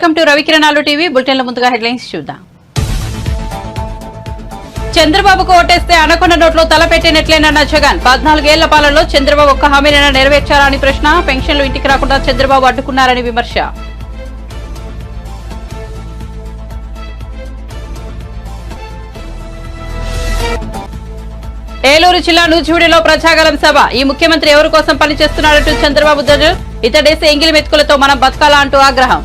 Welcome to Ravikiranalu TV. బులెటిన్ల ముందుగా headlines చూద్దాం. చంద్రబాబుకు ఓటేస్తే అనకొండ నోట్లో తలపెట్టినట్లేనన్న జగన్. 14 ఏళ్ల పాలనలో చంద్రబాబు ఒక్క హామీనైనా నెరవేర్చారా అని ప్రశ్న. పెన్షన్లు ఇంటికి రాకుండా చంద్రబాబు అడ్డుకున్నారని విమర్శ. ఏలూరు జిల్లా నూజివీడులో ప్రజాగలం సభ. ఈ ముఖ్యమంత్రి ఎవరి కోసం పనిచేస్తున్నారంటూ చంద్రబాబు ధ్వజం. ఇతడేసే ఎంగిలి మెతుకులతో మనం బతకాలా అంటూ ఆగ్రహం.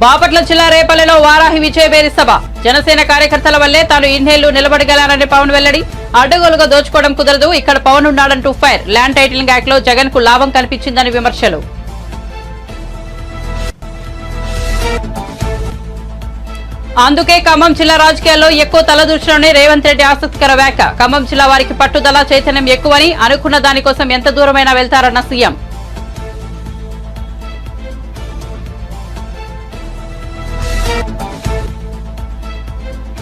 బాపట్ల జిల్లా రేపల్లెలో వారాహి విజయబేరి సభ. జనసేన కార్యకర్తల వల్లే తాను ఇన్నేళ్లు నిలబడగలానని పవన్ వెల్లడి. అడ్డగోలుగా దోచుకోవడం కుదరదు, ఇక్కడ పవన్ ఉన్నాడంటూ ఫైర్. ల్యాండ్ టైటిలింగ్ యాక్ట్ లో జగన్ కు లాభం కనిపించిందని విమర్శలు. అందుకే ఖమ్మం జిల్లా రాజకీయాల్లో ఎక్కువ తలదూర్చలోనే రేవంత్ రెడ్డి ఆసక్తికర వ్యాఖ్య. ఖమ్మం జిల్లా వారికి పట్టుదల చైతన్యం ఎక్కువని, అనుకున్న దానికోసం ఎంత దూరమైనా వెళ్తారన్న సీఎం.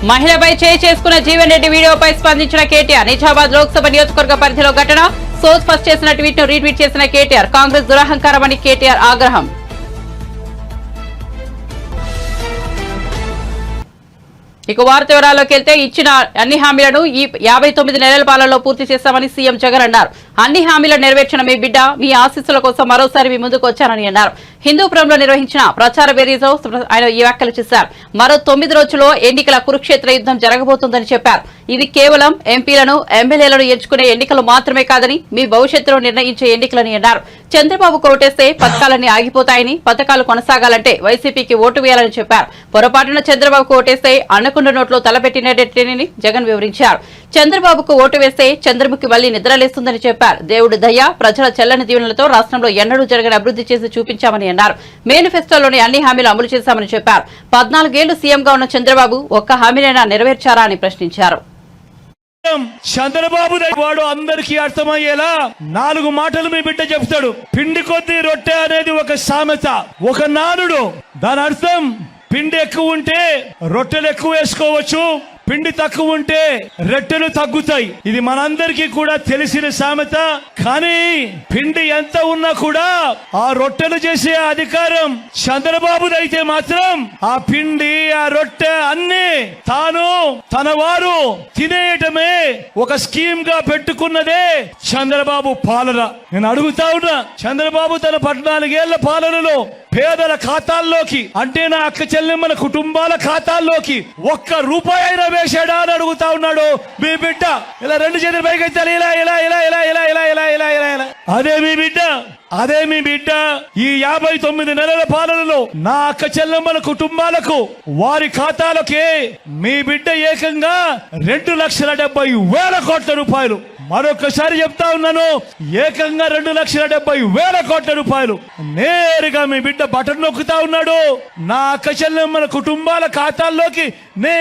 మహిళపై చేసుకున్న జీవన్ రెడ్డి వీడియోపై స్పందించిన కేటీఆర్. నిజామాబాద్ లోక్సభ నియోజకవర్గ పరిధిలో ఘటన. సోజ్ ఫస్ట్ చేసిన ట్వీట్ ను రీట్వీట్ చేసిన కేటీఆర్. కాంగ్రెస్ దురహంకారమని కేటీఆర్ ఆగ్రహం. ఇక వార్త వివరాల్లోకి వెళ్తే ఇచ్చిన అన్ని హామీలను ఈ 59 నెలల పాలనలో పూర్తి చేశామని సీఎం జగన్ అన్నారు. అన్ని హామీలను నెరవేర్చిన మీ బిడ్డ మీ ఆశీస్సుల కోసం మరోసారి మీ ముందుకు వచ్చానని అన్నారు. హిందూపురంలో నిర్వహించిన ప్రచార వేరీలో ఆయన ఈ వ్యాఖ్యలు చేశారు. మరో 9 రోజుల్లో ఎన్నికల కురుక్షేత్ర యుద్ధం జరగబోతోందని చెప్పారు. ఇది కేవలం ఎంపీలను ఎమ్మెల్యేలను ఎంచుకునే ఎన్నికలు మాత్రమే కాదని, మీ భవిష్యత్తును నిర్ణయించే ఎన్నికలని అన్నారు. చంద్రబాబుకు ఓటేస్తే పథకాలన్నీ ఆగిపోతాయని, పథకాలు కొనసాగాలంటే వైసీపీకి ఓటు వేయాలని చెప్పారు. పొరపాటున చంద్రబాబుకు ఓటేస్తే అనకొండ నోట్లో తలపెట్టినట్లేనని జగన్ వివరించారు. చంద్రబాబుకు ఓటు వేస్తే చంద్రముఖి మళ్లీ నిద్రలేస్తుందని చెప్పారు. దేవుడి దయ, ప్రజల చెల్లని దీవెనలతో రాష్ట్రంలో ఎన్నడూ జరగని అభివృద్ధి చేసి చూపించామని అన్నారు. మేనిఫెస్టోలోని అన్ని హామీలు అమలు చేశామని చెప్పారు. 14 ఏళ్లు సీఎంగా ఉన్న చంద్రబాబు ఒక్క హామీనైనా నెరవేర్చారా అని ప్రశ్నించారు. చంద్రబాబు వాడు అందరికీ అర్థమయ్యేలా 4 మాటలు మీ బిడ్డ చెప్తాడు. పిండి కొద్ది రొట్టె అనేది ఒక సామెత, ఒక నానుడు. దాని అర్థం పిండి ఎక్కువ ఉంటే రొట్టెలు ఎక్కువ వేసుకోవచ్చు, పిండి తక్కువ ఉంటే రొట్టెలు తగ్గుతాయి. ఇది మనందరికీ కూడా తెలిసిన సామెత. కానీ పిండి ఎంత ఉన్నా కూడా ఆ రొట్టెలు చేసే అధికారం చంద్రబాబుదైతే మాత్రం ఆ పిండి ఆ రొట్టె అన్ని తాను తన వారు తినేయటమే ఒక స్కీమ్ గా పెట్టుకున్నదే చంద్రబాబు పాలన. నేను అడుగుతా ఉన్నా, చంద్రబాబు తన 14 ఏళ్ల పాలనలో పేదల ఖాతాల్లోకి, అంటే నా అక్క చెల్లెమ్మల కుటుంబాల ఖాతాల్లోకి ఒక్క రూపాయి అయినా వేశాడా అని అడుగుతా ఉన్నాడు మీ బిడ్డ. ఇలా 2 చేతులు పైకి ఇలా ఇలా ఇలా ఇలా ఇలా ఇలా ఇలా ఇలా ఇలా ఇలా అదే మీ బిడ్డ ఈ 59 నెలల పాలనలో నా అక్క చెల్లెమ్మల కుటుంబాలకు వారి ఖాతాలకే మీ బిడ్డ ఏకంగా 2,70,000 కోట్ల రూపాయలు. మరొకసారి చెప్తా ఉన్నాను, ఏకంగా 2,70,000 కోట్ల రూపాయలు నేరుగా మీ బిడ్డ బటన్ నొక్కుతా ఉన్నాడు. నా అక్క చెల్లెమ్మల కుటుంబాల ఖాతాల్లోకి నేరుగా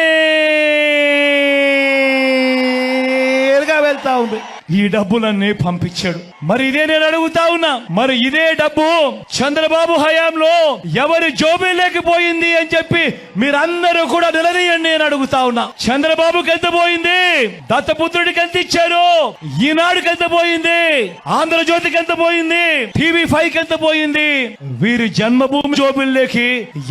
వెళ్తా ఉంది. ఈ డబ్బులన్నీ పంపించాడు. మరి ఇదే నేను అడుగుతా ఉన్నా, మరి ఇదే డబ్బు చంద్రబాబు హయాంలో ఎవరి జోబీలోకి పోయింది అని చెప్పి మీరందరూ కూడా నిలదీయండి అని అడుగుతా ఉన్నా. చంద్రబాబుకి ఎంత పోయింది? దత్తపుత్రుడికి ఎంత ఇచ్చారు? ఈనాడుకి ఎంత పోయింది? ఆంధ్రజ్యోతికి ఎంత పోయింది? TV5కి ఎంత పోయింది? వీరి జన్మభూమి జోబీల్లోకి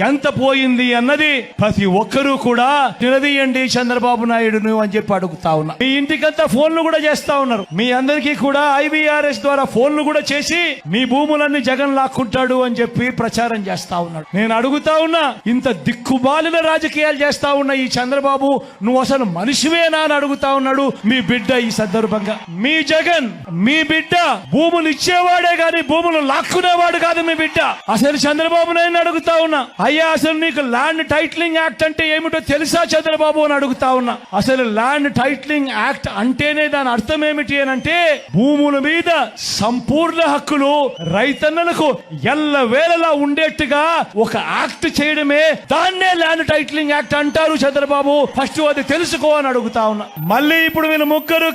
ఎంత పోయింది అన్నది ప్రతి ఒక్కరూ కూడా నిలదీయండి చంద్రబాబు నాయుడును అని చెప్పి అడుగుతా ఉన్నా. మీ ఇంటికంతా ఫోన్లు కూడా చేస్తా ఉన్నారు. మీ అందరికీ కూడా IVRS ద్వారా ఫోన్లు కూడా చేసి మీ భూములన్నీ జగన్ లాక్కుంటాడు అని చెప్పి ప్రచారం చేస్తా ఉన్నాడు. నేను అడుగుతా ఉన్నా, ఇంత దిక్కుమాలిన రాజకీయాలు చేస్తా ఉన్న ఈ చంద్రబాబు నువ్వు అసలు మనిషివేనా అని అడుగుతా ఉన్నాడు మీ బిడ్డ. ఈ సందర్భంగా మీ జగన్, మీ బిడ్డ భూములు ఇచ్చేవాడే గాని భూములు లాక్కునేవాడు కాదు మీ బిడ్డ. అసలు చంద్రబాబు నాయుడు అడుగుతా ఉన్నా, అయ్యా అసలు నీకు ల్యాండ్ టైటిలింగ్ యాక్ట్ అంటే ఏమిటో తెలుసా చంద్రబాబు అని అడుగుతా ఉన్నా. అసలు ల్యాండ్ టైటిలింగ్ యాక్ట్ అంటేనే దాని అర్థం ఏమిటి అంటే భూముల మీద సంపూర్ణ హక్కులు రైతన్నలకు ఎల్లవేళలా ఉండేట్టుగా ఒక యాక్ట్ చేయడమే, దాన్నే ల్యాండ్ టైటిలింగ్ యాక్ట్ అంటారు చంద్రబాబు. ఫస్ట్ అది తెలుసుకో అని అడుగుతా ఉన్నా. మళ్ళీ ఇప్పుడు వీళ్ళు ముగ్గురు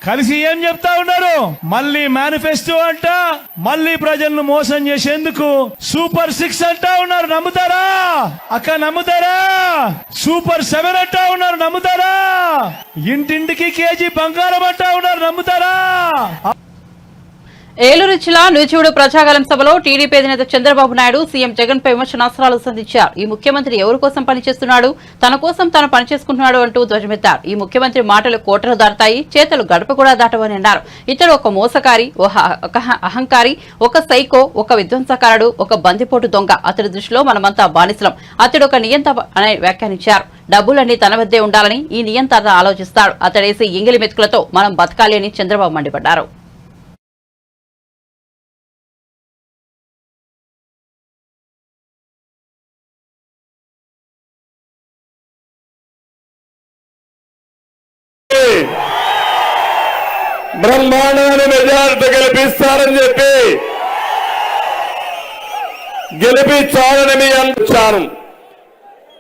కలిసి ఏం చెప్తా ఉన్నారు? మళ్ళీ మేనిఫెస్టో అంట, మళ్ళీ ప్రజలను మోసం చేసేందుకు సూపర్ 6 అంటా ఉన్నారు. నమ్ముతారా అక్క? నమ్ముతారా? సూపర్ 7 అంటా ఉన్నారు. నమ్ముతారా? ఇంటింటికి కేజీ బంగారం అంటా ఉన్నారు. నమ్ముతారా? ఏలూరు జిల్లా నూజివీడు ప్రజాగలం సభలో టీడీపీ అధినేత చంద్రబాబు నాయుడు సీఎం జగన్ పై విమర్శనాస్త్రాలు సంధించారు. ఈ ముఖ్యమంత్రి ఎవరి కోసం పనిచేస్తున్నాడు, తన కోసం తాను పనిచేసుకుంటున్నాడు అంటూ ధ్వజమెత్తారు. ఈ ముఖ్యమంత్రి మాటలు కోటలు దాటుతాయి, చేతలు గడప కూడా దాటవని అన్నారు. ఇతడు ఒక మోసకారి, ఒక అహంకారి, ఒక సైకో, ఒక విధ్వంసకారుడు, ఒక బందిపోటు దొంగ. అతడి దృష్టిలో మనమంతా బానిసలం. అతడు ఒక నియంత అని వ్యాఖ్యానించారు. డబ్బులన్నీ తన వద్దే ఉండాలని ఈ నియంత ఆలోచిస్తాడు. అతడేసి ఎంగిలి మెతుకులతో మనం బతకాలి అని చంద్రబాబు మండిపడ్డారు. బ్రహ్మాండమైన మెజారిటీ గెలిపిస్తారని చెప్పి గెలిపించాలని మీ అంటాను.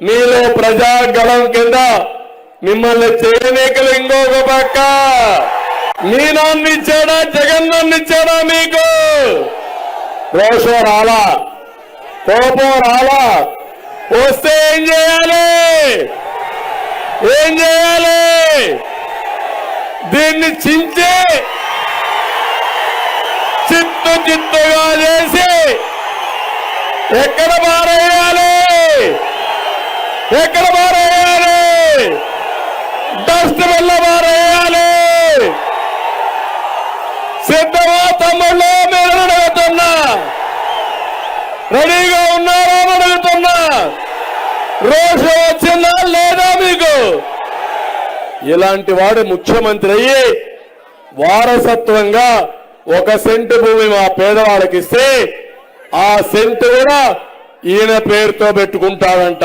మీలో ప్రజాగళం కింద మిమ్మల్ని చేయనీకలు ఇంకొక పక్క మీ నాన్న ఇచ్చాడా, జగన్ నాన్న ఇచ్చాడా? మీకు రోషం రాలా, కోపం రాలా? వస్తే ఏం చేయాలి? ఏం చేయాలి? దీన్ని చించి చిత్తుగా చేసి ఎక్కడ మారేయాలి? ఎక్కడ మారేయాలి? డస్ట్ వల్ల మారేయాలి. సిద్ధమా తమ్ముళ్ళు? మీరు అడుగుతున్నా, రెడీగా ఉన్నారా అని అడుగుతున్నా. రోషం వచ్చిందా లేదా మీకు? ఇలాంటి వాడు ముఖ్యమంత్రి అయ్యి వారసత్వంగా 1 సెంటు భూమి మా పేదవాళ్ళకి ఇస్తే ఆ సెంటు కూడా ఈయన పేరుతో పెట్టుకుంటాడంట.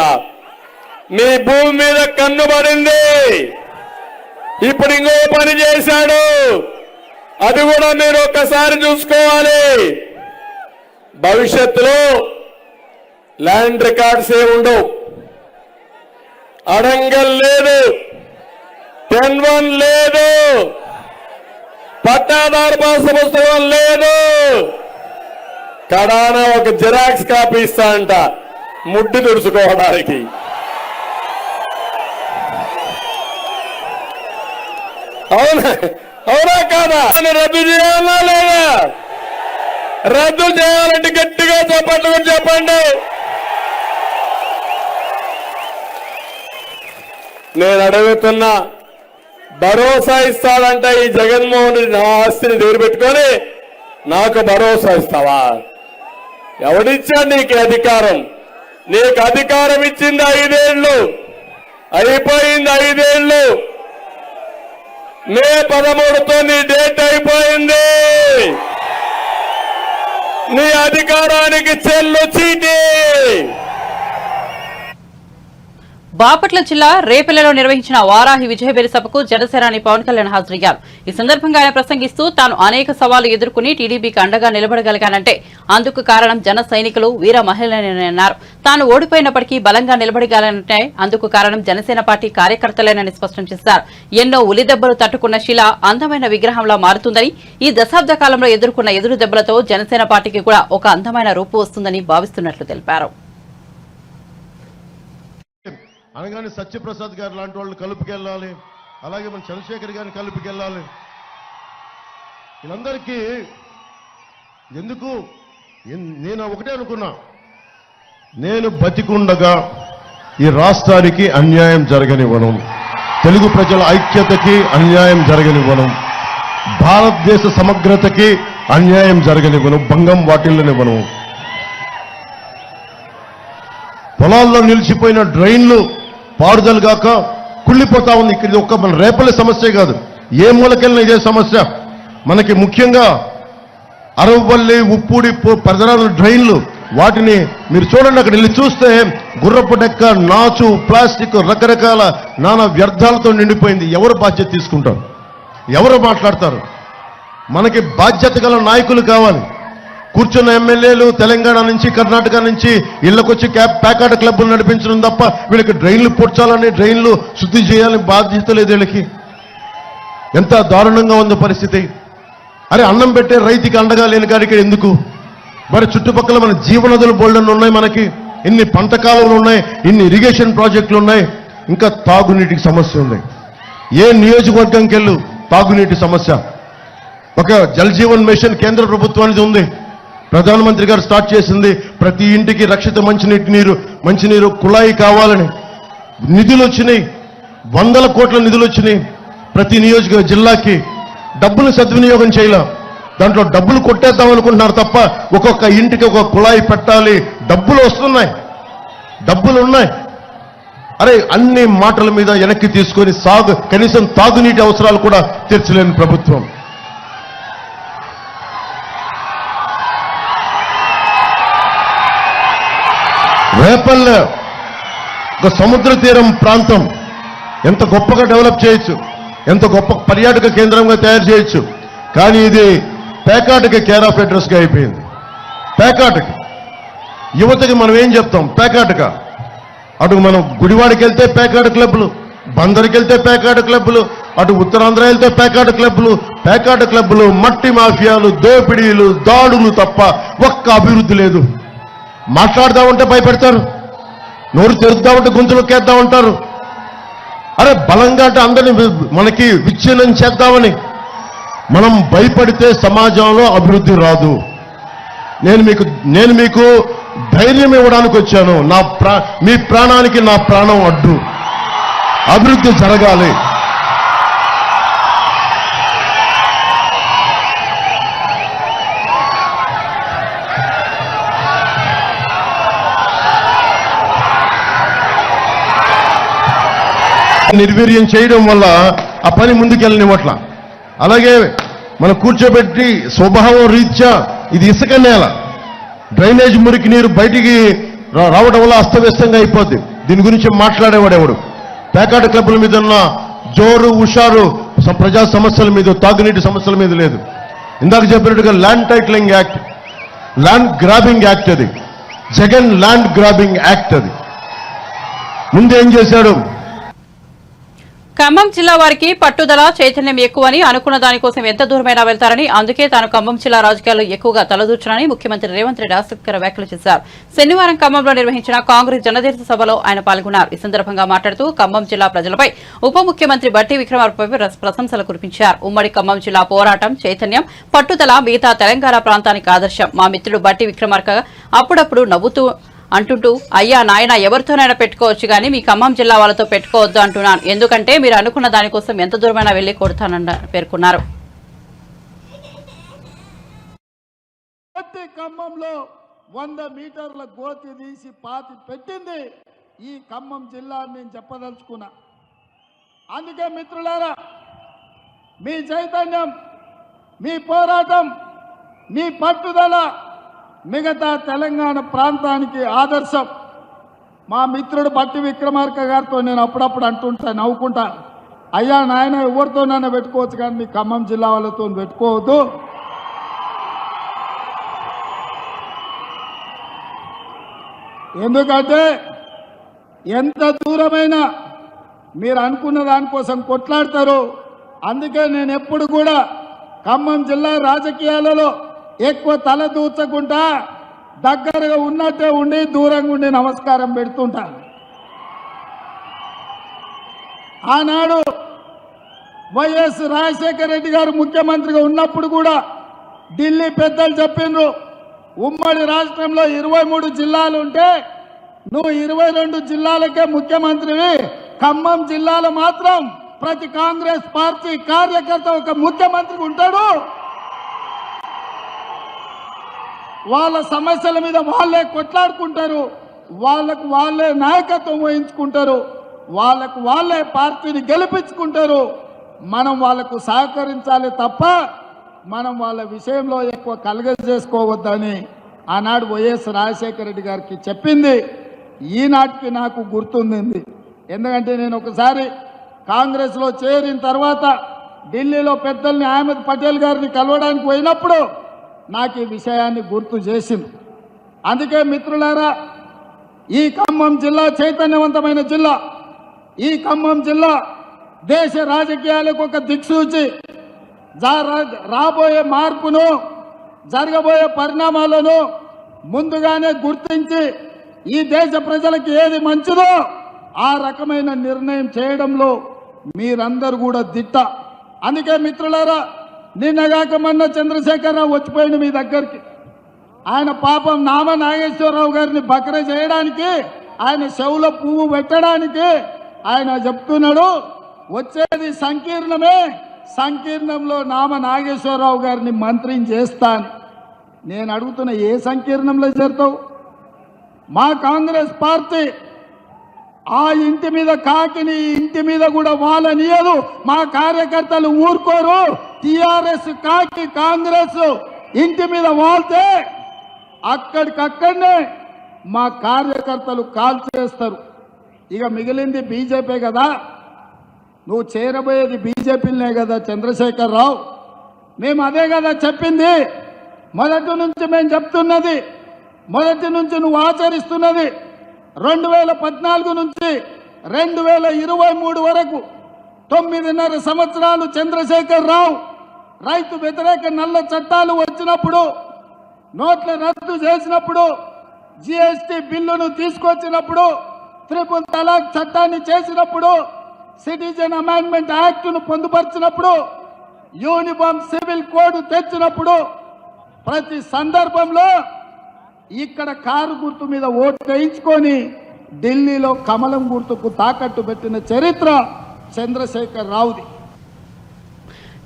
మీ భూమి మీద కన్ను పడింది. ఇప్పుడు ఇంకో పని చేశాడు. అది కూడా మీరు ఒక్కసారి చూసుకోవాలి. భవిష్యత్తులో ల్యాండ్ రికార్డ్స్ ఏ ఉండవు, అడంగల్ లేదు, 10-1 లేదు, పట్టాదారు పాస్ పుస్తకం లేదు. కడాన ఒక జిరాక్స్ కాపీ ఇస్తా అంట ముడ్డి తుడుచుకోవడానికి. అవునా అవునా కాదా? రద్దు చేయాలా లేదా? రద్దు చేయాలంటే గట్టిగా చెప్పండి, చెప్పండి. నేను అడుగుతున్నా, భరోసా ఇస్తాడంట ఈ జగన్మోహన్ రెడ్డి నా ఆస్తిని దగ్గర పెట్టుకొని నాకు భరోసా ఇస్తావా? ఎవడిచ్చాడు నీకు అధికారం? నీకు అధికారం ఇచ్చింది 5 ఏళ్ళు, అయిపోయింది 5 ఏళ్ళు. మే 13తో నీ డేట్ అయిపోయింది. నీ అధికారానికి చెల్లు చీటి. బాపట్ల జిల్లా రేపల్లెలో నిర్వహించిన వారాహి విజయబేరి సభకు జనసేనాని పవన్ కళ్యాణ్ హాజరయ్యారు. ఈ సందర్భంగా ఆయన ప్రసంగిస్తూ తాను అనేక సవాళ్లు ఎదుర్కొని టీడీపీకి అండగా నిలబడగలిగానంటే అందుకు కారణం జన సైనికులు, వీర మహిళలేనని అన్నారు. తాను ఓడిపోయినప్పటికీ బలంగా నిలబడగలనంటే అందుకు కారణం జనసేన పార్టీ కార్యకర్తలేనని స్పష్టం చేశారు. ఎన్నో ఉలిదెబ్బలు తట్టుకున్న శిల అందమైన విగ్రహంలా మారుతుందని, ఈ దశాబ్ద కాలంలో ఎదుర్కొన్న ఎదురు దెబ్బలతో జనసేన పార్టీకి కూడా ఒక అందమైన రూపు వస్తుందని భావిస్తున్నట్లు తెలిపారు. అనగానే సత్యప్రసాద్ గారు లాంటి వాళ్ళు కలుపుకెళ్ళాలి, అలాగే మన చంద్రశేఖర్ గారిని కలుపుకెళ్ళాలి. వీళ్ళందరికీ ఎందుకు నేను ఒకటే అనుకున్నా, నేను బతికుండగా ఈ రాష్ట్రానికి అన్యాయం జరగనివ్వను, తెలుగు ప్రజల ఐక్యతకి అన్యాయం జరగనివ్వను, భారతదేశ సమగ్రతకి అన్యాయం జరగనివ్వను, భంగం వాటిల్లనివ్వను. పొలాల్లో నిలిచిపోయిన డ్రైన్లు పారుదల గాక కుళ్ళిపోతా ఉంది. ఇక్కడ ఒక్క మన రేపల్లె సమస్య కాదు, ఏ మూలకెళ్ళిన ఇదే సమస్య. మనకి ముఖ్యంగా అరవపల్లి, ఉప్పూడి పరిసరాల డ్రైన్లు, వాటిని మీరు చూడండి. అక్కడ వెళ్ళి చూస్తే గుర్రపు డెక్క, నాచు, ప్లాస్టిక్, రకరకాల నానా వ్యర్థాలతో నిండిపోయింది. ఎవరు బాధ్యత తీసుకుంటారు? ఎవరు మాట్లాడతారు? మనకి బాధ్యత గల నాయకులు కావాలి. కూర్చున్న ఎమ్మెల్యేలు తెలంగాణ నుంచి, కర్ణాటక నుంచి ఇళ్లకొచ్చి ప్యాకాట క్లబ్లు నడిపించడం తప్ప వీళ్ళకి డ్రైన్లు పూడ్చాలని, డ్రైన్లు శుద్ధి చేయాలని బాధ్యత లేదు వీళ్ళకి. ఎంత దారుణంగా ఉంది పరిస్థితి. అరే, అన్నం పెట్టే రైతుకి అండగా లేని కాడికి ఎందుకు? మరి చుట్టుపక్కల మన జీవనదులు బోల్డన్ ఉన్నాయి, మనకి ఇన్ని పంట కాలువలు ఉన్నాయి, ఇన్ని ఇరిగేషన్ ప్రాజెక్టులు ఉన్నాయి, ఇంకా తాగునీటికి సమస్య ఉంది. ఏ నియోజకవర్గంకి వెళ్ళు తాగునీటి సమస్య. ఒక జల్ జీవన్ మిషన్ కేంద్ర ప్రభుత్వానికి ఉంది, ప్రధానమంత్రి గారు స్టార్ట్ చేసింది. ప్రతి ఇంటికి రక్షిత మంచినీరు కుళాయి కావాలని నిధులు వచ్చినాయి, 100 కోట్ల నిధులు వచ్చినాయి. ప్రతి నియోజక జిల్లాకి డబ్బులు సద్వినియోగం చేయాల, దాంట్లో డబ్బులు కొట్టేద్దాం అనుకుంటున్నారు తప్ప ఒక్కొక్క ఇంటికి ఒక కుళాయి పెట్టాలి. డబ్బులు వస్తున్నాయి, డబ్బులు ఉన్నాయి. అరే అన్ని మాటల మీద వెనక్కి తీసుకొని కనీసం తాగునీటి అవసరాలు కూడా తీర్చలేని ప్రభుత్వం. రేపల్లె ఒక సముద్ర తీరం ప్రాంతం ఎంత గొప్పగా డెవలప్ చేయొచ్చు, ఎంత గొప్ప పర్యాటక కేంద్రంగా తయారు చేయొచ్చు. కానీ ఇది పేకాటకి కేర్ ఆఫ్ అడ్రస్గా అయిపోయింది. పేకాటకి యువతకి మనం ఏం చెప్తాం? పేకాటక. అటు మనం గుడివాడికి వెళ్తే పేకాట క్లబ్లు, బందరికి వెళ్తే పేకాట క్లబ్లు, అటు ఉత్తరాంధ్ర వెళ్తే పేకాట క్లబ్లు, మట్టి మాఫియాలు, దోపిడీలు, దాడులు తప్ప ఒక్క అభివృద్ధి లేదు. మాట్లాడదామంటే భయపెడతారు, నోరు తెరుద్దామంటే గొంతులొక్కేద్దాం ఉంటారు. అరే బలంగా అంటే అందరినీ మనకి విచ్ఛిన్నం చేద్దామని. మనం భయపడితే సమాజంలో అభివృద్ధి రాదు. నేను మీకు ధైర్యం ఇవ్వడానికి వచ్చాను. మీ ప్రాణానికి నా ప్రాణం అడ్డు. అభివృద్ధి జరగాలి. నిర్వీర్యం చేయడం వల్ల ఆ పని ముందుకెళ్ళనివ్వట్ల. అలాగే మనం కూర్చోబెట్టి స్వభావం రీత్యా ఇది ఇసుక నేల, డ్రైనేజ్ మురికి నీరు బయటికి రావడం వల్ల అస్తవ్యస్తంగా అయిపోద్ది. దీని గురించి మాట్లాడేవాడెవడు? పేకాట క్లబ్ల మీద ఉన్న జోరు హుషారు ప్రజా సమస్యల మీద, తాగునీటి సమస్యల మీద లేదు. ఇందాక చెప్పినట్టుగా land titling act, land grabbing act, అది జగన్ ల్యాండ్ గ్రాబింగ్ యాక్ట్. అది ముందేం చేశాడు? ఖమ్మం జిల్లా వారికి పట్టుదల చైతన్యం ఎక్కువని, అనుకున్న దానికోసం ఎంత దూరమైనా వెళ్తారని, అందుకే తాను ఖమ్మం జిల్లా రాజకీయాల్లో ఎక్కువగా తలదూర్చునని ముఖ్యమంత్రి రేవంత్ రెడ్డి ఆసక్తికర వ్యాఖ్యలు చేశారు. శనివారం ఖమ్మంలో నిర్వహించిన కాంగ్రెస్ జనతీర్థ సభలో ఆయన పాల్గొన్నారు. ఈ సందర్భంగా మాట్లాడుతూ ఖమ్మం జిల్లా ప్రజలపై ఉప ముఖ్యమంత్రి బట్టి విక్రమార్కపై ప్రశంసలు కురిపించారు. ఉమ్మడి ఖమ్మం జిల్లా పోరాటం, చైతన్యం, పట్టుదల మిగతా తెలంగాణ ప్రాంతానికి ఆదర్శం. మా మిత్రుడు బట్టి విక్రమార్క అప్పుడప్పుడు నవ్వుతూ అంటుంటూ, అయ్యా నాయన ఎవరితోనైనా పెట్టుకోవచ్చు కానీ మీ ఖమ్మం జిల్లా వాళ్ళతో పెట్టుకోవద్దు అంటున్నాను. ఎందుకంటే మీరు అనుకున్న దానికోసం ఎంత దూరమైనా వెళ్లి కొడతానని పేర్కొన్నారు. ఖమ్మంలో 100 మీటర్ల గోతి తీసి పాతి పెట్టింది ఈ ఖమ్మం జిల్లా అని నేను చెప్పదలుచుకున్నా. అందుకే మిత్రులారా, మీ చైతన్యం, మీ పోరాటం, మీ పట్టుదల మిగతా తెలంగాణ ప్రాంతానికి ఆదర్శం. మా మిత్రుడు బట్టి విక్రమార్క గారితో నేను అప్పుడప్పుడు అంటుంటా, నవ్వుకుంటా, అయ్యా నాయన ఎవరితోనైనా పెట్టుకోవచ్చు కానీ మీ ఖమ్మం జిల్లా వాళ్ళతో పెట్టుకోవద్దు. ఎందుకంటే ఎంత దూరమైనా మీరు అనుకున్న దానికోసం కొట్లాడతారు. అందుకే నేను ఎప్పుడు కూడా ఖమ్మం జిల్లా రాజకీయాలలో ఎక్కువ తల దూర్చకుండా దగ్గరగా ఉన్నట్టే ఉండి దూరంగా ఉండి నమస్కారం పెడుతుంటా. ఆనాడు వైఎస్ రాజశేఖర రెడ్డి గారు ముఖ్యమంత్రిగా ఉన్నప్పుడు కూడా ఢిల్లీ పెద్దలు చెప్పిండ్రు, ఉమ్మడి రాష్ట్రంలో 23 జిల్లాలు ఉంటే నువ్వు 22 జిల్లాలకే ముఖ్యమంత్రివి, ఖమ్మం జిల్లాలో మాత్రం ప్రతి కాంగ్రెస్ పార్టీ కార్యకర్త ఒక ముఖ్యమంత్రి ఉంటాడు, వాళ్ళ సమస్యల మీద వాళ్ళే కొట్లాడుకుంటారు, వాళ్ళకు వాళ్ళే నాయకత్వం వహించుకుంటారు, వాళ్ళకు వాళ్ళే పార్టీని గెలిపించుకుంటారు. మనం వాళ్ళకు సహకరించాలి తప్ప మనం వాళ్ళ విషయంలో ఎక్కువ కలగజేసుకోవద్దని ఆనాడు వైఎస్ రాజశేఖర రెడ్డి గారికి చెప్పింది ఈనాటికి నాకు గుర్తుంది. ఎందుకంటే నేను ఒకసారి కాంగ్రెస్లో చేరిన తర్వాత ఢిల్లీలో పెద్దల్ని అహ్మద్ పటేల్ గారిని కలవడానికి పోయినప్పుడు నాకు ఈ విషయాన్ని గుర్తు చేసింది. అందుకే మిత్రులారా, ఈ ఖమ్మం జిల్లా చైతన్యవంతమైన జిల్లా. ఈ ఖమ్మం జిల్లా దేశ రాజకీయాలకు ఒక దిక్సూచి. రాబోయే మార్పును, జరగబోయే పరిణామాలను ముందుగానే గుర్తించి ఈ దేశ ప్రజలకు ఏది మంచిదో ఆ రకమైన నిర్ణయం చేయడంలో మీరందరూ కూడా దిట్ట. అందుకే మిత్రులారా, నిన్నగాక మొన్న చంద్రశేఖరరావు వచ్చిపోయింది మీ దగ్గరికి. ఆయన పాపం నామ నాగేశ్వరరావు గారిని బకర చేయడానికి, ఆయన చెవులో పువ్వు పెట్టడానికి ఆయన చెప్తున్నాడు వచ్చేది సంకీర్ణమే, సంకీర్ణంలో నామ నాగేశ్వరరావు గారిని మంత్రిని చేస్తాను. నేను అడుగుతున్న ఏ సంకీర్ణంలో చేరుతావు? మా కాంగ్రెస్ పార్టీ ఆ ఇంటి మీద కాకిని ఇంటి మీద కూడా వాళ్ళనియదు. మా కార్యకర్తలు ఊరుకోరు. టిఆర్ఎస్ కాకి కాంగ్రెస్ ఇంటి మీద వాళ్తే అక్కడికక్కడనే మా కార్యకర్తలు కాల్ చేస్తారు. ఇక మిగిలింది బీజేపీ కదా, నువ్వు చేరబోయేది బీజేపీలనే కదా చంద్రశేఖరరావు. మేము అదే కదా చెప్పింది, మొదటి నుంచి మేము చెప్తున్నది, మొదటి నుంచి నువ్వు ఆచరిస్తున్నది. 2014 నుంచి 2023 వరకు 9.5 సంవత్సరాలు చంద్రశేఖరరావు రైతు వ్యతిరేక నల్ల చట్టాలు వచ్చినప్పుడు, నోట్ల రద్దు చేసినప్పుడు, జిఎస్టీ బిల్లును తీసుకొచ్చినప్పుడు, ట్రిపుల్ తలాక్ చట్టాన్ని చేసినప్పుడు, సిటిజన్ అమెండ్మెంట్ యాక్ట్ను పొందుపరిచినప్పుడు, యూనిఫామ్ సివిల్ కోడ్ తెచ్చినప్పుడు, ప్రతి సందర్భంలో ఇక్కడ కారు గుర్తు మీద ఓటు వేయించుకొని ఢిల్లీలో కమలం గుర్తుకు తాకట్టు పెట్టిన చరిత్ర చంద్రశేఖరరావుది.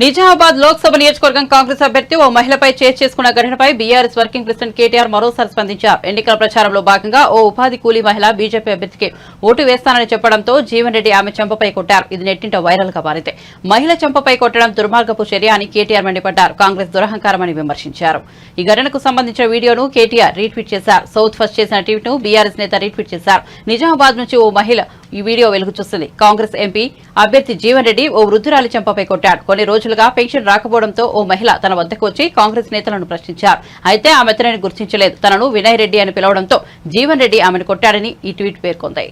నిజామాబాద్ లోక్సభ నియోజకవర్గం కాంగ్రెస్ అభ్యర్థి ఓ మహిళపై చేజ్ చేసుకున్న ఘటనపై బీఆర్ఎస్ వర్కింగ్ ప్రెసిడెంట్ కేటీఆర్ మరోసారి స్పందించారు. ఎన్నికల ప్రచారంలో భాగంగా ఓ ఉపాధి కూలీ మహిళ బీజేపీ అభ్యర్థికి ఓటు వేస్తానని చెప్పడంతో జీవన్ రెడ్డి ఆమె చెంపపై కొట్టారు. ఇది నెట్టింట వైరల్ గా మారింది. మహిళ చెంపపై కొట్టడం దుర్మార్గపు చర్య అని కేటీఆర్ మండిపడ్డారు. కాంగ్రెస్ దురహంకారమని విమర్శించారు. ఈ ఘటనకు సంబంధించిన వీడియోను కేటీఆర్ రీట్వీట్ చేశారు. సౌత్ ఫస్ట్ చేసిన ట్వీట్ ను బీఆర్ఎస్ నేత రీట్వీట్ చేశారు. నిజామాబాద్ నుంచి ఓ మహిళ ఈ వీడియో వెలుగు చూస్తుంది. కాంగ్రెస్ ఎంపీ అభ్యర్థి జీవన్ రెడ్డి ఓ వృద్ధురాలి చెంపపై కొట్టాడు. కొన్ని రోజులుగా పెన్షన్ రాకపోవడంతో ఓ మహిళ తన వద్దకు వచ్చి కాంగ్రెస్ నేతలను ప్రశ్నించారు. అయితే ఆమె అతనిని గుర్తించలేదు. తనను వినయ్ రెడ్డి అని పిలవడంతో జీవన్ రెడ్డి ఆమెను కొట్టాడని ఈ ట్వీట్ పేర్కొంది.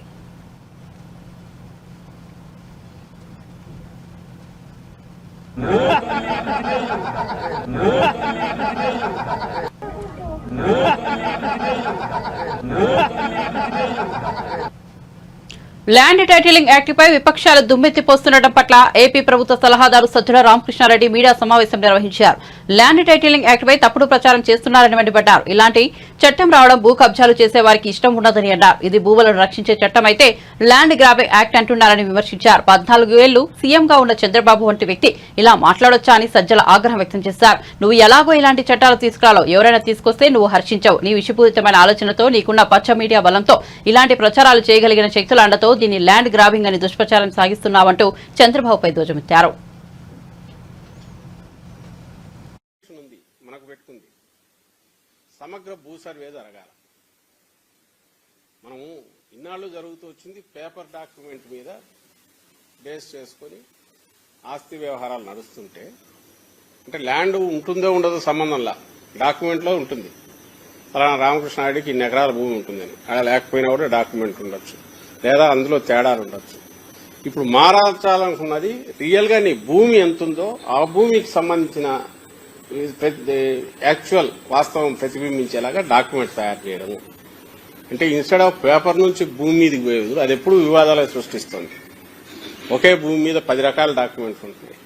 ల్యాండ్ టైటిలింగ్ యాక్ట్పై విపక్షాలు దుమ్మెత్తిపోస్తుండటం పట్ల ఏపీ ప్రభుత్వ సలహాదారు సజ్జల రామకృష్ణారెడ్డి మీడియా సమావేశం నిర్వహించారు. ల్యాండ్ టైటిలింగ్ యాక్ట్పై తప్పుడు ప్రచారం చేస్తున్నారని మండిపడ్డారు. ఇలాంటి చట్టం రావడం భూ కబ్జాలు చేసే వారికి ఇష్టం ఉండదని అన్నారు. ఇది భూములను రక్షించే చట్టం అయితే ల్యాండ్ గ్రాబింగ్ యాక్ట్ అంటున్నారని విమర్శించారు. 14 ఏళ్లు సీఎంగా ఉన్న చంద్రబాబు వంటి వ్యక్తి ఇలా మాట్లాడొచ్చా అని సజ్జల ఆగ్రహం వ్యక్తం చేశారు. నువ్వు ఎలాగో ఇలాంటి చట్టాలు తీసుకురాలో, ఎవరైనా తీసుకొస్తే నువ్వు హర్షించవు. నీ విషపూరితమైన ఆలోచనతో, నీకున్న పచ్చ మీడియా బలంతో ఇలాంటి ప్రచారాలు చేయగలిగిన శక్తుల అండతో దీన్ని ల్యాండ్ గ్రాబింగ్ అని దుష్ప్రచారం సాగిస్తున్నావంటూ చంద్రబాబుపై ధ్వజమెత్తారు. మనకు పెట్టుకుంది సమగ్ర భూ సర్వే జరగాల. మనము ఇన్నాళ్ళు జరుగుతూ వచ్చింది పేపర్ డాక్యుమెంట్ మీద బేస్ చేసుకొని ఆస్తి వ్యవహారాలు నడుస్తుంటే, అంటే ల్యాండ్ ఉంటుందో ఉండదో సంబంధంలా డాక్యుమెంట్లో ఉంటుంది. ఫలానా రామకృష్ణారెడ్డికి ఇన్ని ఎకరాల భూమి ఉంటుందని, అలా లేకపోయినా కూడా డాక్యుమెంట్ ఉండొచ్చు, లేదా అందులో తేడాలు ఉండొచ్చు. ఇప్పుడు మారాల్చాలనుకున్నది రియల్ గా నీ భూమి ఎంతుందో ఆ భూమికి సంబంధించిన యాక్చువల్ వాస్తవం ప్రతిబింబించేలాగా డాక్యుమెంట్ తయారు చేయడము. అంటే ఇన్స్టెడ్ ఆఫ్ పేపర్ నుంచి భూమి మీదకి పోయేది అది ఎప్పుడు వివాదాలు సృష్టిస్తుంది. ఒకే భూమి మీద 10 రకాల డాక్యుమెంట్స్ ఉంటున్నాయి.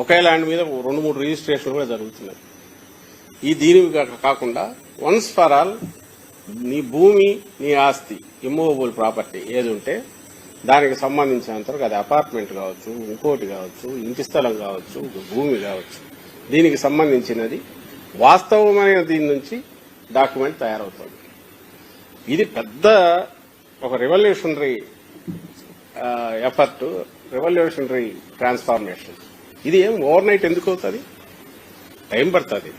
ఒకే ల్యాండ్ మీద 2-3 రిజిస్ట్రేషన్లు కూడా జరుగుతున్నాయి. దీని కాకుండా వన్స్ ఫర్ ఆల్ నీ భూమి, నీ ఆస్తి, ఇమ్మూవబుల్ ప్రాపర్టీ ఏది ఉంటే దానికి సంబంధించినంతవరకు అది అపార్ట్మెంట్ కావచ్చు, ఇంకోటి కావచ్చు, ఇంటి స్థలం కావచ్చు, భూమి కావచ్చు, దీనికి సంబంధించినది వాస్తవమైన దీని నుంచి డాక్యుమెంట్ తయారవుతుంది. ఇది పెద్ద ఒక రెవల్యూషనరీ ఎఫర్ట్, రెవల్యూషనరీ ట్రాన్స్ఫార్మేషన్. ఇది ఏం ఓవర్ నైట్ ఎందుకు అవుతుంది? టైం పడుతుంది.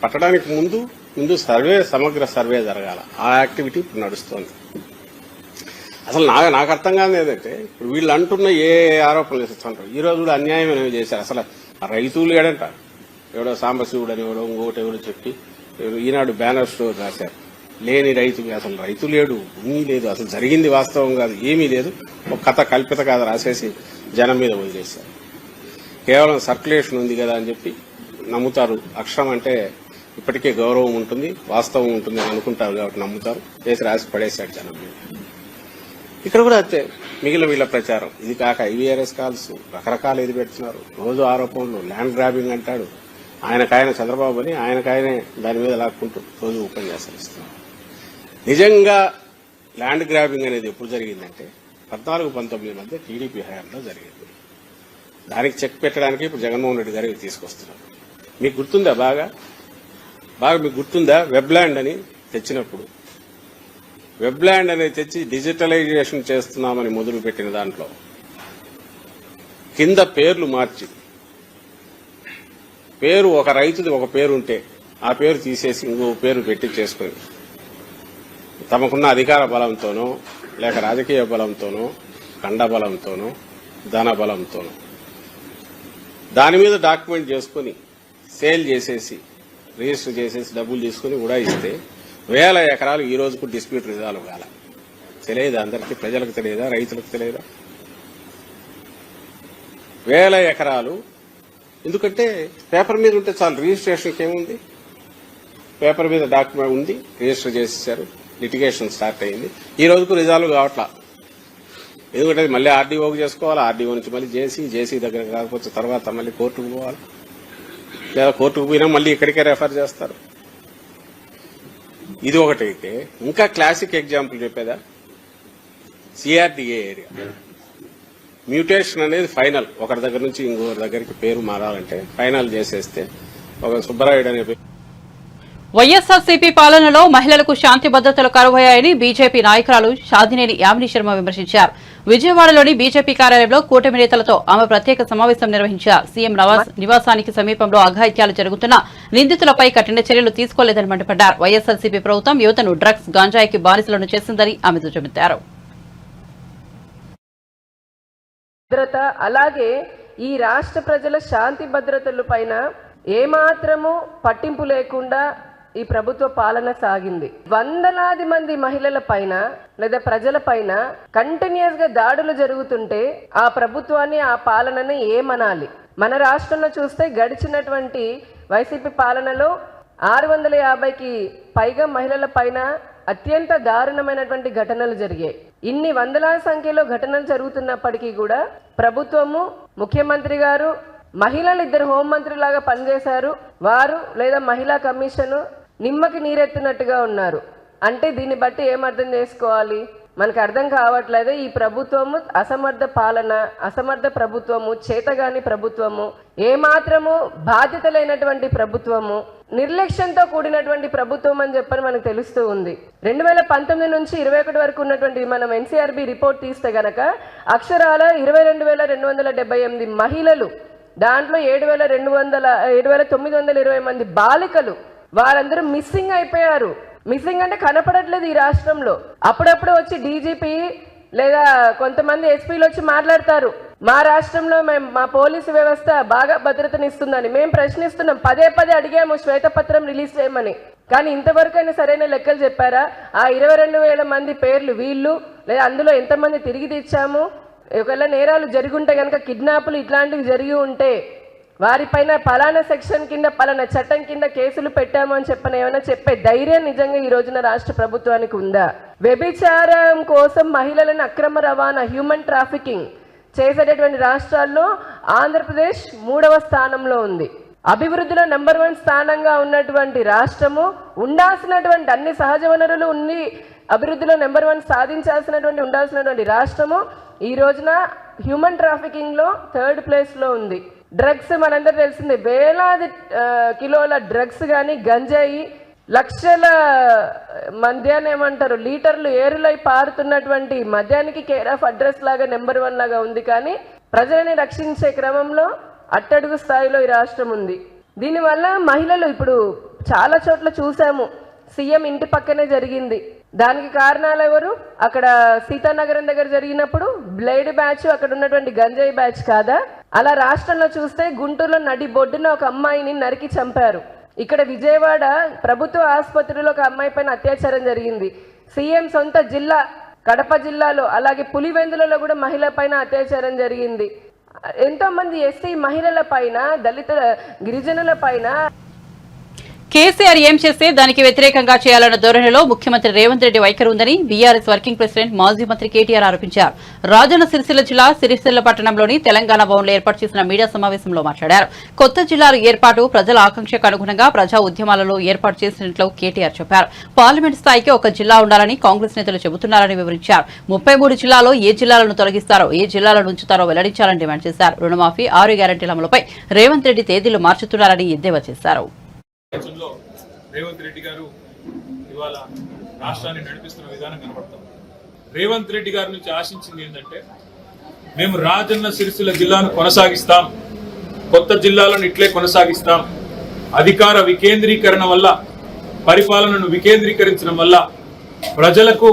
పట్టడానికి ముందు సర్వే, సమగ్ర సర్వే జరగాల. ఆ యాక్టివిటీ ఇప్పుడు నడుస్తోంది. అసలు నాకు అర్థం కాదు ఏదంటే, ఇప్పుడు వీళ్ళు అంటున్న ఏ ఆరోపణలు చేస్తుంటారు. ఈ రోజు కూడా అన్యాయం అనేవి చేశారు. అసలు రైతులు ఏడంట, ఎవడో సాంబశివుడు అని ఎవడో ఇంకోటి ఎవడో చెప్పి ఈనాడు బ్యానర్ స్టోర్ రాశారు. లేని రైతు, అసలు రైతు లేడు, భూమి లేదు, అసలు జరిగింది వాస్తవం కాదు, ఏమీ లేదు, ఒక కథ కల్పిత కథ రాసేసి జనం మీద వదిలేశారు. కేవలం సర్క్యులేషన్ ఉంది కదా అని చెప్పి నమ్ముతారు. అక్షరం అంటే ఇప్పటికే గౌరవం ఉంటుంది, వాస్తవం ఉంటుంది అని అనుకుంటారు కాబట్టి నమ్ముతారు. చేసి రాసి పడేశాడు జనం మీద. ఇక్కడ కూడా అంతే మిగిలిన వీళ్ళ ప్రచారం. ఇది కాక IVRS కాల్స్ రకరకాలు ఇది పెడుతున్నారు. రోజు ఆరోపణలు, ల్యాండ్ గ్రాబింగ్ అంటాడు. ఆయనకాయన చంద్రబాబు అని ఆయనకాయనే దాని మీద లాక్కుంటూ రోజు ఉపన్యాసాలు ఇస్తున్నారు. నిజంగా ల్యాండ్ గ్రాబింగ్ అనేది ఎప్పుడు జరిగిందంటే 14-19 మధ్య టీడీపీ హయాంలో జరిగింది. దానికి చెక్ పెట్టడానికి ఇప్పుడు జగన్మోహన్ రెడ్డి గారికి తీసుకొస్తున్నారు. మీకు గుర్తుందా? బాగా మీకు గుర్తుందా? వెబ్ల్యాండ్ అని తెచ్చినప్పుడు, వెబ్ల్యాండ్ అనేది తెచ్చి డిజిటలైజేషన్ చేస్తున్నామని మొదలుపెట్టిన దాంట్లో కింద పేర్లు మార్చి, పేరు ఒక రైతుది ఒక పేరు ఉంటే ఆ పేరు తీసేసి ఇంకో పేరు పెట్టి చేసుకుని తమకున్న అధికార బలంతోనో లేక రాజకీయ బలంతోనో కండ బలంతోనో ధన బలంతోనో దాని మీద డాక్యుమెంట్ చేసుకుని సేల్ చేసేసి రిజిస్టర్ చేసేసి డబ్బులు తీసుకుని ఉడాయిస్తే 1000 ఎకరాలు ఈ రోజుకు డిస్ప్యూట్ రిజాల్వ్ కాల. తెలియదా? అందరికీ ప్రజలకు తెలియదా? రైతులకు తెలియదా? 1000 ఎకరాలు. ఎందుకంటే పేపర్ మీద ఉంటే చాలు. రిజిస్ట్రేషన్కి ఏముంది? పేపర్ మీద డాక్యుమెంట్ ఉంది, రిజిస్టర్ చేసేసారు, లిటిగేషన్ స్టార్ట్ అయింది. ఈ రోజుకు రిజాల్వ్ కావట్లా. ఎందుకంటే మళ్ళీ ఆర్డీఓకి చేసుకోవాలి, ఆర్డీఓ నుంచి మళ్ళీ జేసీ దగ్గరకు కాకపోతే తర్వాత మళ్ళీ కోర్టుకు పోవాలి, లేదా కోర్టుకు పోయినా మళ్ళీ ఇక్కడికే రెఫర్ చేస్తారు. ఇది ఒకటైతే ఇంకా క్లాసిక్ ఎగ్జాంపుల్ చెప్పేదా? CRDA ఏరియా మ్యూటేషన్ అనేది ఫైనల్. ఒకరి దగ్గర నుంచి ఇంకొకరి దగ్గరికి పేరు మారాలంటే ఫైనల్ చేసేస్తే ఒక సుబ్బరాయుడు అనే వైఎస్ఆర్సీపీ పాలనలో మహిళలకు శాంతి భద్రతలు కరువయ్యాయని బీజేపీ నాయకురాలు షాదినేని యామిని శర్మ విమర్శించారు. విజయవాడలోని బీజేపీ కార్యాలయంలో కూటమి నేతలతో ఆమె ప్రత్యేక సమావేశం నిర్వహించారు. సీఎం నివాసానికి సమీపంలో అఘాయిత్యాలు జరుగుతున్నా నిందితులపై కఠిన చర్యలు తీసుకోలేదని మండిపడ్డారు. వైఎస్ఆర్సీపీ ప్రభుత్వం యువతను డ్రగ్స్, గాంజాయికి బానిసలను చేసిందని ఆమె దుయ్యబట్టారు. భద్రత అలాగే ఈ రాష్ట్ర ప్రజల శాంతి భద్రతల పైన ఏమాత్రము పట్టింపు లేకుండా ఈ ప్రభుత్వ పాలన సాగింది. వందలాది మంది మహిళల పైన లేదా ప్రజల పైన కంటిన్యూస్ గా దాడులు జరుగుతుంటే ఆ ప్రభుత్వాన్ని, ఆ పాలనని ఏమనాలి? మన రాష్ట్రంలో చూస్తే గడిచినటువంటి వైసీపీ పాలనలో 650కి పైగా మహిళల పైన అత్యంత దారుణమైనటువంటి ఘటనలు జరిగాయి. ఇన్ని వందలాది సంఖ్యలో ఘటనలు జరుగుతున్నప్పటికీ కూడా ప్రభుత్వము, ముఖ్యమంత్రి గారు, మహిళలు 2 హోంమంత్రిలాగా పనిచేశారు. వారు లేదా మహిళా కమిషన్ నిమ్మకి నీరెత్తినట్టుగా ఉన్నారు. అంటే దీన్ని బట్టి ఏమర్థం చేసుకోవాలి? మనకు అర్థం కావట్లేదు. ఈ ప్రభుత్వము అసమర్థ పాలన, అసమర్థ ప్రభుత్వము, చేతగాని ప్రభుత్వము, ఏమాత్రము బాధ్యత లేనటువంటి ప్రభుత్వము, నిర్లక్ష్యంతో కూడినటువంటి ప్రభుత్వం అని చెప్పని మనకు తెలుస్తూ ఉంది. 2019 నుంచి 21 వరకు ఉన్నటువంటి మనం NCRB రిపోర్ట్ తీస్తే గనక అక్షరాల 22,278 మహిళలు, దాంట్లో 7,920 మంది బాలికలు, వారందరూ మిస్సింగ్ అయిపోయారు. మిస్సింగ్ అంటే కనపడట్లేదు ఈ రాష్ట్రంలో. అప్పుడప్పుడు వచ్చి డీజీపీ లేదా కొంతమంది ఎస్పీలు వచ్చి మాట్లాడతారు, మా రాష్ట్రంలో మా పోలీసు వ్యవస్థ బాగా భద్రతనిస్తుందని. మేము ప్రశ్నిస్తున్నాం, పదే అడిగాము శ్వేతపత్రం రిలీజ్ చేయమని. కానీ ఇంతవరకైనా సరైన లెక్కలు చెప్పారా? ఆ 22,000 మంది పేర్లు వీళ్ళు, లేదా అందులో ఎంతమంది తిరిగి తెచ్చాము? ఒకవేళ నేరాలు జరిగి ఉంటే కనుక, కిడ్నాపులు ఇట్లాంటివి జరిగి ఉంటే వారిపైన పలానా సెక్షన్ కింద, పలానా చట్టం కింద కేసులు పెట్టాము అని చెప్పని ఏమైనా చెప్పే ధైర్యం నిజంగా ఈ రోజున రాష్ట్ర ప్రభుత్వానికి ఉందా? వ్యభిచారం కోసం మహిళలను అక్రమ రవాణా, హ్యూమన్ ట్రాఫికింగ్ చేసేటటువంటి రాష్ట్రాల్లో ఆంధ్రప్రదేశ్ 3వ స్థానంలో ఉంది. అభివృద్ధిలో నెంబర్ 1 స్థానంగా ఉన్నటువంటి రాష్ట్రము, ఉండాల్సినటువంటి అన్ని సహజ వనరులు ఉండి అభివృద్ధిలో నెంబర్ 1 సాధించాల్సినటువంటి ఉండాల్సినటువంటి రాష్ట్రము ఈ రోజున హ్యూమన్ ట్రాఫికింగ్ లో 3rd ప్లేస్లో ఉంది. డ్రగ్స్ మనందరూ తెలిసిందే, వేలాది కిలోల డ్రగ్స్ కానీ, గంజాయి, లక్షల మద్యాన్ని ఏమంటారు లీటర్లు ఏరులై పారుతున్నటువంటి మద్యానికి కేర్ ఆఫ్ అడ్రస్ లాగా నెంబర్ 1 లాగా ఉంది. కానీ ప్రజలని రక్షించే క్రమంలో అట్టడుగు స్థాయిలో ఈ రాష్ట్రం ఉంది. దీనివల్ల మహిళలు ఇప్పుడు చాలా చోట్ల చూసాము, సీఎం ఇంటి పక్కనే జరిగింది. దానికి కారణాలు ఎవరు? అక్కడ సీతానగరం దగ్గర జరిగినప్పుడు బ్లేడ్ బ్యాచ్, అక్కడ ఉన్నటువంటి గంజాయి బ్యాచ్ కాదా? అలా రాష్ట్రంలో చూస్తే గుంటూరులో నడి బొడ్డున ఒక అమ్మాయిని నరికి చంపారు. ఇక్కడ విజయవాడ ప్రభుత్వ ఆసుపత్రిలో ఒక అమ్మాయి పైన అత్యాచారం జరిగింది. సీఎం సొంత జిల్లా కడప జిల్లాలో, అలాగే పులివెందులలో కూడా మహిళ పైన అత్యాచారం జరిగింది. ఎంతో మంది ఎస్సీ మహిళల పైన, దళిత గిరిజనుల పైన. కేసీఆర్ ఏం చేస్తే దానికి వ్యతిరేకంగా చేయాలన్న ధోరణిలో ముఖ్యమంత్రి రేవంత్ రెడ్డి వైఖరి ఉందని బీఆర్ఎస్ వర్కింగ్ ప్రెసిడెంట్ మాజీ మంత్రి కేటీఆర్ ఆరోపించారు. రాజన్న సిరిసిల్ల జిల్లా సిరిసిల్ల పట్టణంలోని తెలంగాణ భవన్లో ఏర్పాటు చేసిన మీడియా సమావేశంలో మాట్లాడారు. కొత్త జిల్లాల ఏర్పాటు ప్రజల ఆకాంక్షకు అనుగుణంగా ప్రజా ఉద్యమాలలో ఏర్పాటు చేసినట్లు కేటీఆర్ చెప్పారు. పార్లమెంట్ స్థాయికి ఒక జిల్లా ఉండాలని కాంగ్రెస్ నేతలు చెబుతున్నారని వివరించారు. 33 జిల్లాలో ఏ జిల్లాలను తొలగిస్తారో ఏ జిల్లాలను ఉంచుతారో వెల్లడించాలని డిమాండ్ చేశారు. రుణమాఫీ 6 గ్యారంటీల అమలుపై రేవంత్ రెడ్డి తేదీలు మార్చుతున్నారని ఎద్దేవా చేశారు. రేవంత్ రెడ్డి గారు ఇవాళ రాష్ట్రాన్ని నడిపిస్తున్న విధానం కనబడతాం. రేవంత్ రెడ్డి గారి నుంచి ఆశించింది ఏంటంటే మేము రాజన్న సిరిసిల్ల జిల్లాను కొనసాగిస్తాం, కొత్త జిల్లాలను ఇట్లే కొనసాగిస్తాం, అధికార వికేంద్రీకరణ వల్ల పరిపాలనను వికేంద్రీకరించడం వల్ల ప్రజలకు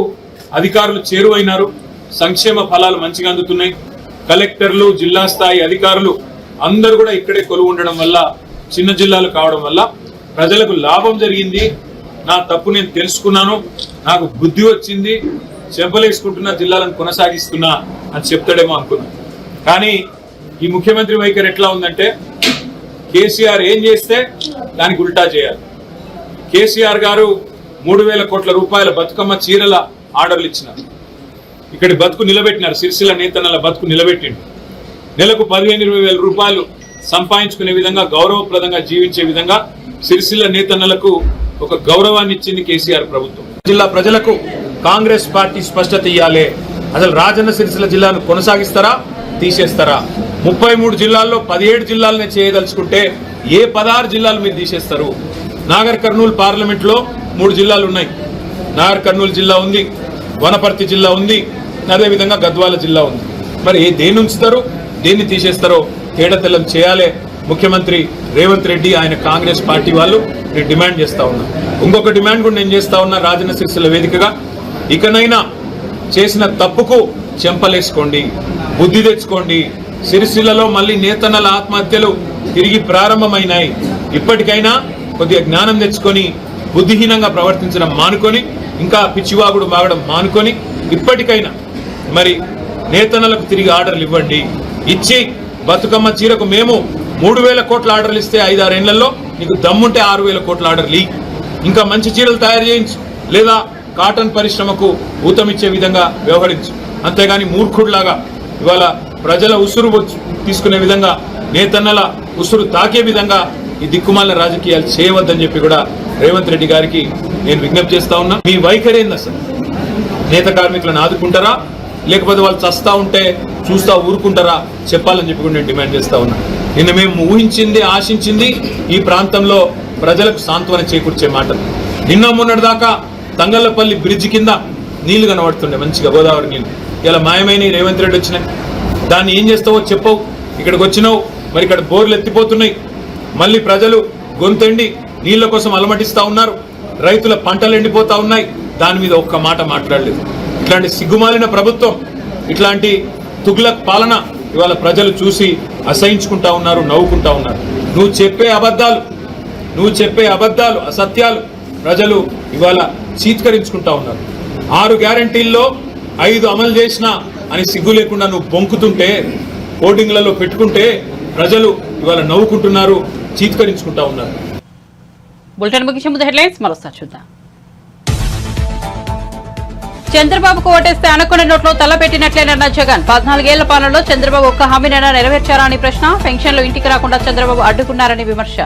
అధికారులు చేరువైనారు, సంక్షేమ ఫలాలు మంచిగా అందుతున్నాయి, కలెక్టర్లు జిల్లా స్థాయి అధికారులు అందరూ కూడా ఇక్కడే కొలువు ఉండడం వల్ల చిన్న జిల్లాలు కావడం వల్ల ప్రజలకు లాభం జరిగింది, నా తప్పు నేను తెలుసుకున్నాను, నాకు బుద్ధి వచ్చింది, చెంపలేసుకుంటున్న జిల్లాలను కొనసాగిస్తున్నా అని చెప్తాడేమో అనుకున్నా. కానీ ఈ ముఖ్యమంత్రి వైఖరి ఎట్లా ఉందంటే కేసీఆర్ ఏం చేస్తే దానికి ఉల్టా చేయాలి. కేసీఆర్ గారు 3,000 కోట్ల రూపాయల బతుకమ్మ చీరల ఆర్డర్లు ఇచ్చినారు, ఇక్కడి బతుకు నిలబెట్టినారు, సిరిసిల్ల నేతన్నల బతుకు నిలబెట్టిండు. నెలకు 15-20 వేల రూపాయలు సంపాదించుకునే విధంగా గౌరవప్రదంగా జీవించే విధంగా సిరిసిల్ల నేతన్నలకు ఒక గౌరవాన్ని ఇచ్చింది కేసీఆర్ ప్రభుత్వం. జిల్లా ప్రజలకు కాంగ్రెస్ పార్టీ స్పష్టత ఇయ్యాలి. అసలు రాజన్న సిరిసిల్ల జిల్లాను కొనసాగిస్తారా తీసేస్తారా? 33 జిల్లాల్లో 17 జిల్లాలనే చేయదలుచుకుంటే ఏ 16 జిల్లాలు మీరు తీసేస్తారు? నాగర్ కర్నూలు పార్లమెంట్ లో 3 జిల్లాలు ఉన్నాయి. నాగర్ కర్నూలు జిల్లా ఉంది, వనపర్తి జిల్లా ఉంది, అదేవిధంగా గద్వాల జిల్లా ఉంది. మరి దేన్ని ఉంచుతారు, దేన్ని తీసేస్తారో తేడతెల్లం చేయాలి ముఖ్యమంత్రి రేవంత్ రెడ్డి, ఆయన కాంగ్రెస్ పార్టీ వాళ్ళు. నేను డిమాండ్ చేస్తా ఉన్నా, ఇంకొక డిమాండ్ కూడా నేను చేస్తా ఉన్నా రాజన్న సిరిసిల్ల వేదికగా, ఇకనైనా చేసిన తప్పుకు చెంపలేసుకోండి, బుద్ధి తెచ్చుకోండి. సిరిసిల్లలో మళ్ళీ నేతన్నల ఆత్మహత్యలు తిరిగి ప్రారంభమైనాయి. ఇప్పటికైనా కొద్దిగా జ్ఞానం తెచ్చుకొని బుద్ధిహీనంగా ప్రవర్తించడం మానుకొని, ఇంకా పిచ్చివాగుడు బాగడం మానుకొని ఇప్పటికైనా మరి నేతన్నలకు తిరిగి ఆర్డర్లు ఇవ్వండి. ఇచ్చి బతుకమ్మ చీరకు మేము 3,000 కోట్ల ఆర్డర్లు ఇస్తే 5-6 ఏళ్లలో నీకు దమ్ముంటే 6,000 కోట్ల ఆర్డర్లు ఇ, ఇంకా మంచి చీరలు తయారు చేయించు, లేదా కాటన్ పరిశ్రమకు ఊతమిచ్చే విధంగా వ్యవహరించు. అంతేగాని మూర్ఖుడిలాగా ఇవాళ ప్రజల ఉసురు తీసుకునే విధంగా, నేతన్నల ఉసురు తాకే విధంగా ఈ దిక్కుమాలిన రాజకీయాలు చేయవద్దని చెప్పి కూడా రేవంత్ రెడ్డి గారికి నేను విజ్ఞప్తి చేస్తా ఉన్నా. మీ వైఖరి ఏంది అసలు? నేత కార్మికులను ఆదుకుంటారా, లేకపోతే వాళ్ళు చస్తా ఉంటే చూస్తా ఊరుకుంటారా చెప్పాలని చెప్పి కూడా నేను డిమాండ్ చేస్తా ఉన్నా. నిన్న మేము ఊహించింది, ఆశించింది ఈ ప్రాంతంలో ప్రజలకు సాంత్వన చేకూర్చే మాటలు. నిన్న మొన్నటి దాకా తంగళ్లపల్లి బ్రిడ్జ్ కింద నీళ్లు కనబడుతుండే మంచిగా, గోదావరి నీళ్లు. ఇలా మాయమైన రేవంత్ రెడ్డి వచ్చినాయి, దాన్ని ఏం చేస్తావో చెప్పవు. ఇక్కడికి వచ్చినావు, మరి ఇక్కడ బోర్లు ఎత్తిపోతున్నాయి, మళ్ళీ ప్రజలు గొంతెండి నీళ్ల కోసం అలమటిస్తా ఉన్నారు, రైతుల పంటలు ఎండిపోతా ఉన్నాయి, దాని మీద ఒక్క మాట మాట్లాడలేదు. ఇట్లాంటి సిగ్గుమాలిన ప్రభుత్వం, ఇట్లాంటి తుగ్లక్ పాలన ఇవాళ ప్రజలు చూసి అసహించుకుంటా ఉన్నారు, నవ్వుకుంటా ఉన్నారు. నువ్వు చెప్పే అబద్ధాలు అసత్యాలు ప్రజలు ఇవాళ చీత్కరించుకుంటా ఉన్నారు. 6 గ్యారంటీల్లో 5 అమలు చేసినా అని సిగ్గు లేకుండా నువ్వు బొంకుతుంటే, హోర్డింగ్లలో పెట్టుకుంటే ప్రజలు ఇవాళ నవ్వుకుంటున్నారు, చీత్కరించుకుంటా ఉన్నారు. బులెటిన్ ముగించే ముందు హెడ్లైన్స్ మరోసారి చూద్దాం. చంద్రబాబుకు ఓటేస్తే అనుకున్న నోట్లో తలపెట్టినట్లేనన్న జగన్. 14 ఏళ్ల పాలనలో చంద్రబాబు ఒక్క హామీనైనా నెరవేర్చారా అని ప్రశ్న. పెన్షన్లు ఇంటికి రాకుండా చంద్రబాబు అడ్డుకున్నారని విమర్శ.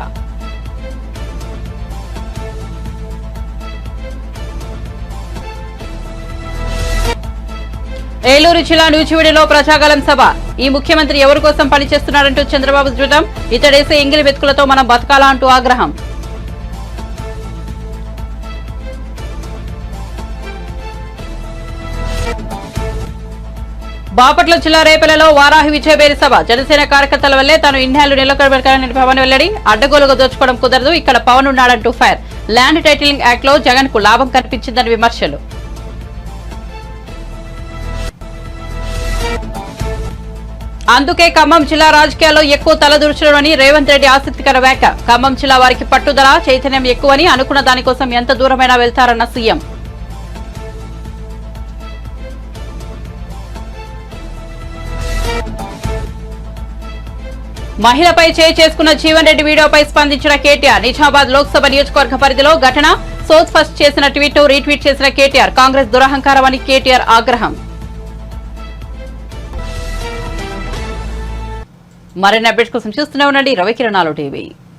ఏలూరు జిల్లా నూజివీడులో ప్రజాగలం సభ. ఈ ముఖ్యమంత్రి ఎవరి కోసం పనిచేస్తున్నారంటూ చంద్రబాబు ధ్వజం. ఇతడేసే ఎంగిలి వెతుకులతో మనం బతకాలా అంటూ ఆగ్రహం. బాపట్ల జిల్లా రేపలలో వారాహి విజయబేరి సభ. జనసేన కార్యకర్తల వల్లే తాను ఇన్నేళ్లు నిలకడబెట్టాలని పవన్ వెల్లడి. అడ్డగోలుగా దోచుకోవడం కుదరదు, ఇక్కడ పవన్ ఉన్నాడంటూ ఫైర్. ల్యాండ్ టైటిలింగ్ యాక్ట్ లో జగన్ కు లాభం కనిపించిందని విమర్శలు. అందుకే ఖమ్మం జిల్లా రాజకీయాల్లో ఎక్కువ తలదూర్చడమని రేవంత్ రెడ్డి ఆసక్తికర వ్యాఖ్య. ఖమ్మం జిల్లా వారికి పట్టుదల, చైతన్యం ఎక్కువని, అనుకున్న దానికోసం ఎంత దూరమైనా వెళ్తారన్న సీఎం. మహిళపై చేయి చేసుకున్న జీవన్ రెడ్డి వీడియోపై స్పందించిన కేటీఆర్. నిజామాబాద్ లోక్సభ నియోజకవర్గ పరిధిలో ఘటన. సోజ్ ఫస్ట్ చేసిన ట్వీట్ ను రీట్వీట్ చేసిన కేటీఆర్. కాంగ్రెస్ దురహంకారం అని కేటీఆర్ ఆగ్రహం. మరిన్ని అప్డేట్స్ కోసం చూస్తూనే ఉండండి రవికిరణాలు టీవీ.